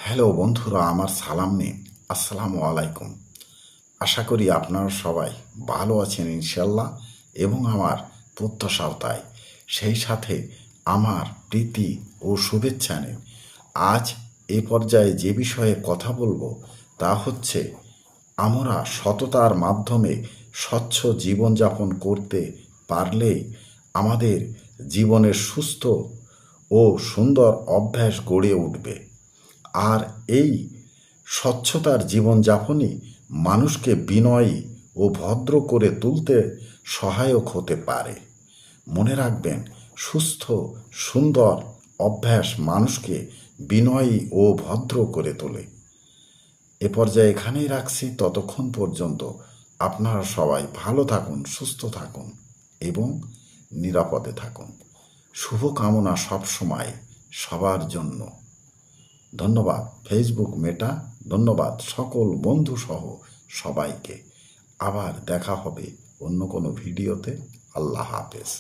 Hello বন্ধুরা, আমার সালাম নিন। আসসালামু আলাইকুম। আশা করি আপনারা সবাই ভালো আছেন ইনশাল্লাহ, এবং আমার প্রত্যাশাও তাই। সেই সাথে আমার প্রীতি ও শুভেচ্ছা নিন। আজ এ পর্যায়ে যে বিষয়ে কথা বলবো তা হচ্ছে, আমরা সততার মাধ্যমে স্বচ্ছ জীবনযাপন করতে পারলেই আমাদের জীবনের সুস্থ ও সুন্দর অভ্যাস গড়ে উঠবে। আর এই স্বচ্ছতার জীবনযাপনই মানুষকে বিনয়ী ও ভদ্র করে তুলতে সহায়ক হতে পারে। মনে রাখবেন, সুস্থ সুন্দর অভ্যাস মানুষকে বিনয়ী ও ভদ্র করে তোলে। এ পর্যায়ে এখানেই রাখছি। ততক্ষণ পর্যন্ত আপনারা সবাই ভালো থাকুন, সুস্থ থাকুন এবং নিরাপদে থাকুন। শুভকামনা সবসময় সবার জন্য। ধন্যবাদ ফেসবুক মেটা, ধন্যবাদ সকল বন্ধুসহ সবাইকে। আবার দেখা হবে অন্য কোনো ভিডিওতে। আল্লাহ হাফেজ।